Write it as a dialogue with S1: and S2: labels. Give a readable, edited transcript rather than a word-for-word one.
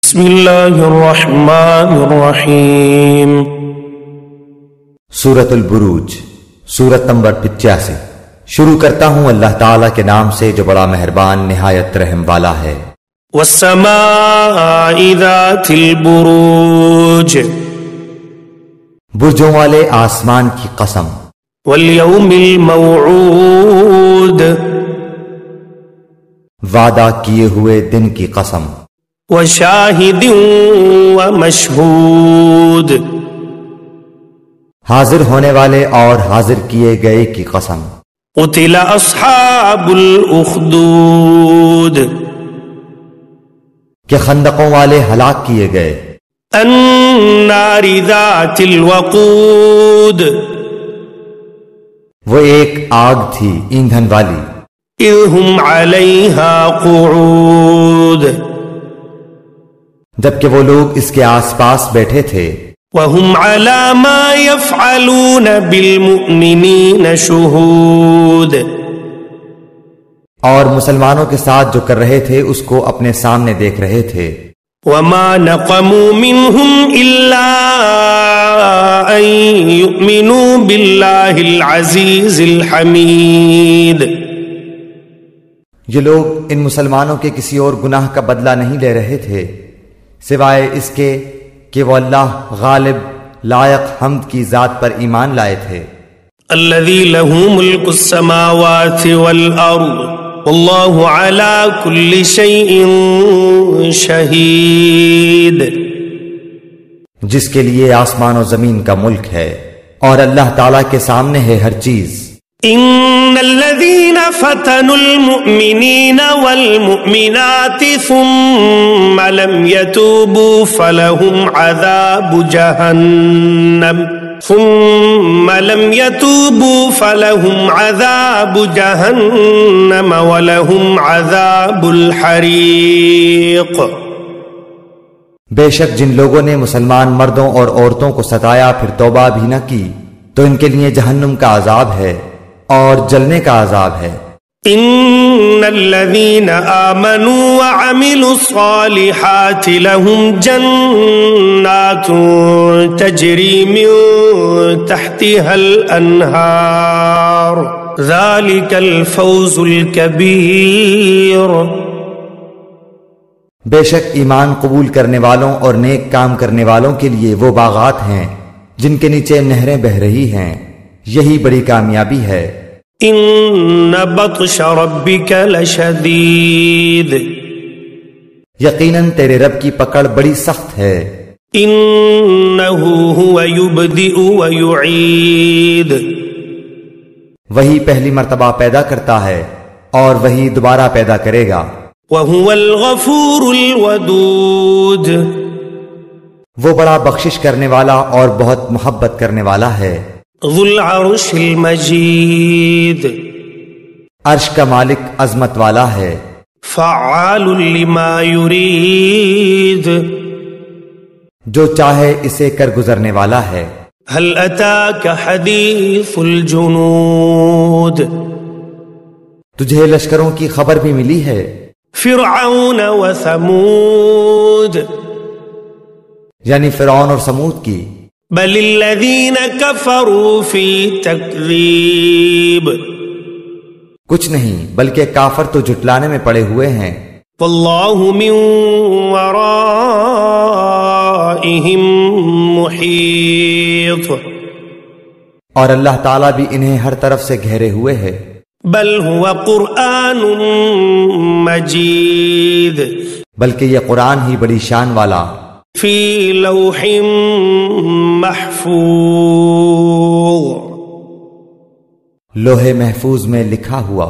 S1: بسم اللہ الرحمن الرحیم۔
S2: سورۃ البروج، سورت نمبر 85۔ شروع کرتا ہوں اللہ تعالیٰ کے نام سے جو بڑا مہربان نہایت رحم والا ہے۔
S1: والسماء ذات البروج،
S2: برجوں والے آسمان کی قسم۔
S1: والیوم الموعود،
S2: وعدہ کیے ہوئے دن کی قسم۔
S1: وشاہد ومشہود،
S2: حاضر ہونے والے اور حاضر کیے گئے کی قسم۔
S1: قتل اصحاب الاخدود،
S2: کہ خندقوں والے ہلاک کیے گئے۔
S1: النار ذات الوقود،
S2: وہ ایک آگ تھی ایندھن والی۔
S1: اذ ہم علیہا قعود،
S2: جبکہ وہ لوگ اس کے آس پاس بیٹھے تھے۔
S1: وَهُمْ عَلَى مَا يَفْعَلُونَ بِالْمُؤْمِنِينَ شُهُودٌ،
S2: اور مسلمانوں کے ساتھ جو کر رہے تھے اس کو اپنے سامنے دیکھ رہے تھے۔
S1: وَمَا نَقَمُوا مِنْهُمْ إِلَّا أَن يُؤْمِنُوا بِاللَّهِ الْعَزِيزِ الْحَمِيدِ،
S2: یہ لوگ ان مسلمانوں کے کسی اور گناہ کا بدلہ نہیں لے رہے تھے سوائے اس کے کہ وہ اللہ غالب لائق حمد کی ذات پر ایمان لائے تھے۔
S1: الذي له ملك السماوات والأرض والله على كل شيء شهيد،
S2: جس کے لیے آسمان و زمین کا ملک ہے اور اللہ تعالیٰ کے سامنے ہے ہر چیز۔
S1: ان الذين فتنوا المؤمنين والمؤمنات ثم لم يتوبوا فلهم عذاب جهنم ولهم عذاب الحريق۔
S2: بے شک جن لوگوں نے مسلمان مردوں اور عورتوں کو ستایا پھر توبہ بھی نہ کی تو ان کے لیے جہنم کا عذاب ہے اور جلنے کا عذاب ہے۔
S1: ان الذين آمنوا وعملوا الصالحات لهم جنات تجري من تحتها الانهار ذلك الفوز الكبير۔
S2: بے شک ایمان قبول کرنے والوں اور نیک کام کرنے والوں کے لیے وہ باغات ہیں جن کے نیچے نہریں بہہ رہی ہیں، یہی بڑی کامیابی ہے۔
S1: ان بطش ربک لشدید،
S2: یقیناً تیرے رب کی پکڑ بڑی سخت ہے۔
S1: انہ هو یبدئ ویعید،
S2: وہی پہلی مرتبہ پیدا کرتا ہے اور وہی دوبارہ پیدا کرے گا۔
S1: وهو الغفور الودود،
S2: وہ بڑا بخشش کرنے والا اور بہت محبت کرنے والا ہے۔
S1: ذو العرش المجید،
S2: عرش کا مالک عظمت والا ہے۔
S1: فعال لما یرید،
S2: جو چاہے اسے کر گزرنے والا ہے۔
S1: هل اتاک حدیث الجنود،
S2: تجھے لشکروں کی خبر بھی ملی ہے۔
S1: فرعون وثمود،
S2: یعنی فرعون اور سمود کی۔
S1: بل الذین کفروا فی تکذیب،
S2: کچھ نہیں بلکہ کافر تو جھٹلانے میں پڑے ہوئے ہیں۔
S1: واللہ من ورائہم محیط،
S2: اور اللہ تعالیٰ بھی انہیں ہر طرف سے گھیرے ہوئے ہے۔
S1: بل هو قرآن مجید،
S2: بلکہ یہ قرآن ہی بڑی شان والا
S1: فی لوح محفوظ،
S2: لوح محفوظ میں لکھا ہوا۔